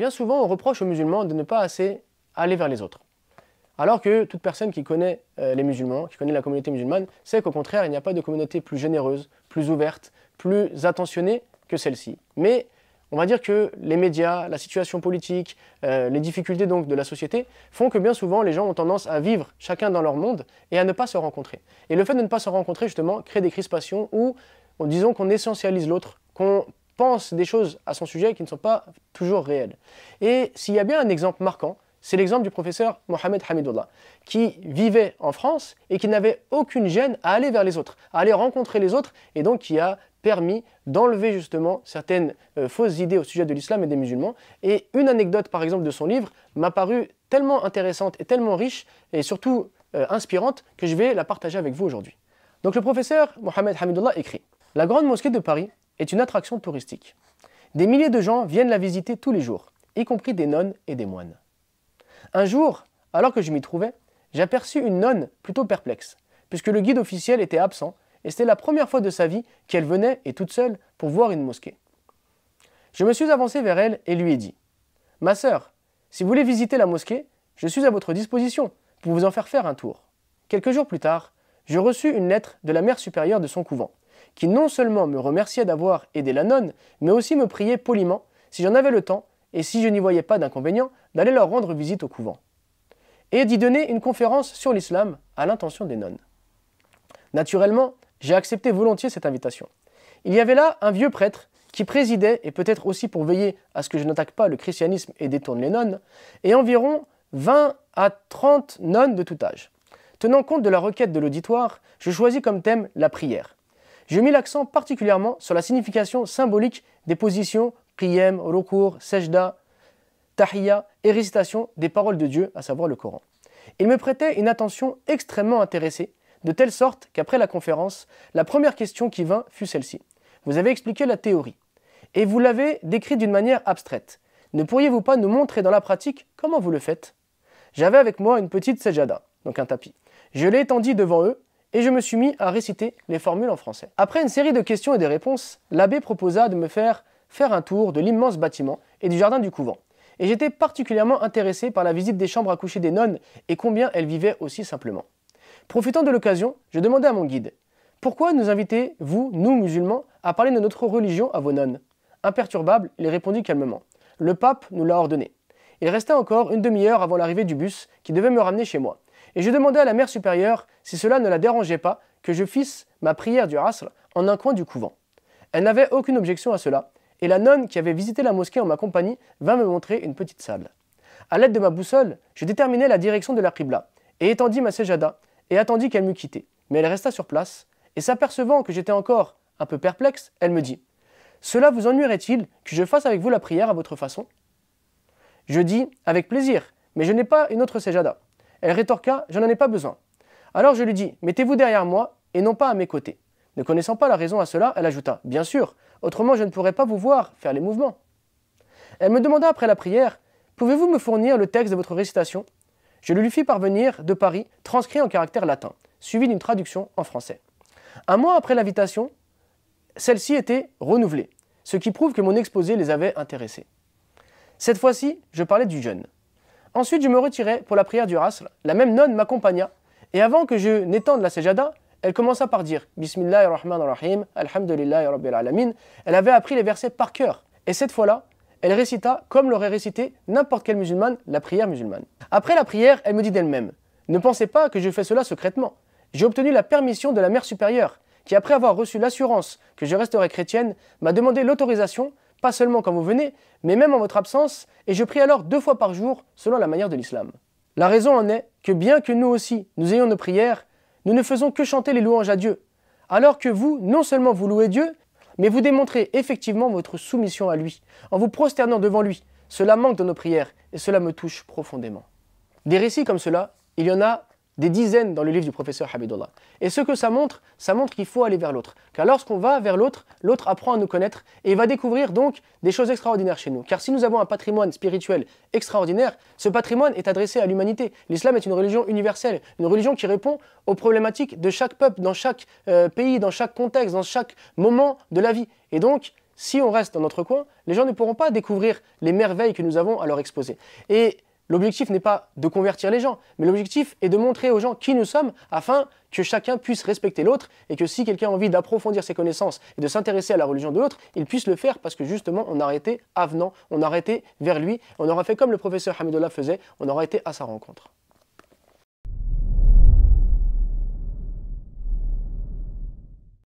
Bien souvent, on reproche aux musulmans de ne pas assez aller vers les autres. Alors que toute personne qui connaît les musulmans, qui connaît la communauté musulmane, sait qu'au contraire, il n'y a pas de communauté plus généreuse, plus ouverte, plus attentionnée que celle-ci. Mais on va dire que les médias, la situation politique, les difficultés donc de la société font que bien souvent les gens ont tendance à vivre chacun dans leur monde et à ne pas se rencontrer. Et le fait de ne pas se rencontrer justement crée des crispations où, disons qu'on essentialise l'autre, qu'on pense des choses à son sujet qui ne sont pas toujours réelles. Et s'il y a bien un exemple marquant, c'est l'exemple du professeur Mohamed Hamidullah, qui vivait en France et qui n'avait aucune gêne à aller vers les autres, à aller rencontrer les autres, et donc qui a permis d'enlever justement certaines fausses idées au sujet de l'islam et des musulmans. Et une anecdote par exemple de son livre m'a paru tellement intéressante et tellement riche et surtout inspirante que je vais la partager avec vous aujourd'hui. Donc le professeur Mohamed Hamidullah écrit « La grande mosquée de Paris est une attraction touristique. Des milliers de gens viennent la visiter tous les jours, y compris des nonnes et des moines. Un jour, alors que je m'y trouvais, j'aperçus une nonne plutôt perplexe, puisque le guide officiel était absent et c'était la première fois de sa vie qu'elle venait, et toute seule, pour voir une mosquée. Je me suis avancé vers elle et lui ai dit « Ma sœur, si vous voulez visiter la mosquée, je suis à votre disposition pour vous en faire un tour. » Quelques jours plus tard, je reçus une lettre de la mère supérieure de son couvent, qui non seulement me remerciait d'avoir aidé la nonne, mais aussi me priait poliment, si j'en avais le temps, et si je n'y voyais pas d'inconvénient, d'aller leur rendre visite au couvent, et d'y donner une conférence sur l'islam à l'intention des nonnes. Naturellement, j'ai accepté volontiers cette invitation. Il y avait là un vieux prêtre qui présidait, et peut-être aussi pour veiller à ce que je n'attaque pas le christianisme et détourne les nonnes, et environ 20 à 30 nonnes de tout âge. Tenant compte de la requête de l'auditoire, je choisis comme thème la prière. Je mis l'accent particulièrement sur la signification symbolique des positions qiyam, rukur, sajda, tahiyya et récitation des paroles de Dieu, à savoir le Coran. Il me prêtait une attention extrêmement intéressée, de telle sorte qu'après la conférence, la première question qui vint fut celle-ci. Vous avez expliqué la théorie, et vous l'avez décrite d'une manière abstraite. Ne pourriez-vous pas nous montrer dans la pratique comment vous le faites? J'avais avec moi une petite sajada, donc un tapis. Je l'ai étendue devant eux, et je me suis mis à réciter les formules en français. Après une série de questions et de réponses, l'abbé proposa de me faire un tour de l'immense bâtiment et du jardin du couvent. Et j'étais particulièrement intéressé par la visite des chambres à coucher des nonnes et combien elles vivaient aussi simplement. Profitant de l'occasion, je demandai à mon guide « Pourquoi nous invitez-vous, nous musulmans, à parler de notre religion à vos nonnes ?» Imperturbable, il répondit calmement « Le pape nous l'a ordonné. » Il restait encore une demi-heure avant l'arrivée du bus qui devait me ramener chez moi. Et je demandai à la mère supérieure si cela ne la dérangeait pas que je fisse ma prière du Asr en un coin du couvent. Elle n'avait aucune objection à cela, et la nonne qui avait visité la mosquée en ma compagnie vint me montrer une petite salle. À l'aide de ma boussole, je déterminai la direction de la qibla, et étendis ma sejada, et attendis qu'elle m'eût quitté. Mais elle resta sur place, et s'apercevant que j'étais encore un peu perplexe, elle me dit « Cela vous ennuierait-il que je fasse avec vous la prière à votre façon ?» Je dis « Avec plaisir, mais je n'ai pas une autre sejada. » Elle rétorqua « Je n'en ai pas besoin. » Alors je lui dis « Mettez-vous derrière moi, et non pas à mes côtés. » Ne connaissant pas la raison à cela, elle ajouta « Bien sûr, autrement je ne pourrais pas vous voir faire les mouvements. » Elle me demanda après la prière « Pouvez-vous me fournir le texte de votre récitation ?» Je le lui fis parvenir de Paris, transcrit en caractère latin, suivi d'une traduction en français. Un mois après l'invitation, celle-ci était renouvelée, ce qui prouve que mon exposé les avait intéressés. Cette fois-ci, je parlais du jeûne. Ensuite, je me retirai pour la prière du Asr. La même nonne m'accompagna, et avant que je n'étende la sejada, elle commença par dire « Bismillahirrahmanirrahim, Alhamdulillahi Rabbil Alamin ». Elle avait appris les versets par cœur, et cette fois-là, elle récita, comme l'aurait récité n'importe quelle musulmane, la prière musulmane. Après la prière, elle me dit d'elle-même « Ne pensez pas que je fais cela secrètement. J'ai obtenu la permission de la mère supérieure, qui après avoir reçu l'assurance que je resterai chrétienne, m'a demandé l'autorisation, pas seulement quand vous venez, mais même en votre absence, et je prie alors 2 fois par jour, selon la manière de l'islam. La raison en est que bien que nous aussi, nous ayons nos prières, nous ne faisons que chanter les louanges à Dieu, alors que vous, non seulement vous louez Dieu, mais vous démontrez effectivement votre soumission à lui, en vous prosternant devant lui. Cela manque dans nos prières, et cela me touche profondément. Des récits comme cela, il y en a des dizaines dans le livre du professeur Hamidullah. Et ce que ça montre qu'il faut aller vers l'autre. Car lorsqu'on va vers l'autre, l'autre apprend à nous connaître et il va découvrir donc des choses extraordinaires chez nous. Car si nous avons un patrimoine spirituel extraordinaire, ce patrimoine est adressé à l'humanité. L'islam est une religion universelle, une religion qui répond aux problématiques de chaque peuple, dans chaque pays, dans chaque contexte, dans chaque moment de la vie. Et donc, si on reste dans notre coin, les gens ne pourront pas découvrir les merveilles que nous avons à leur exposer. Et l'objectif n'est pas de convertir les gens, mais l'objectif est de montrer aux gens qui nous sommes afin que chacun puisse respecter l'autre et que si quelqu'un a envie d'approfondir ses connaissances et de s'intéresser à la religion de l'autre, il puisse le faire parce que justement on aura été avenant, on aura été vers lui, on aura fait comme le professeur Hamidullah faisait, on aura été à sa rencontre.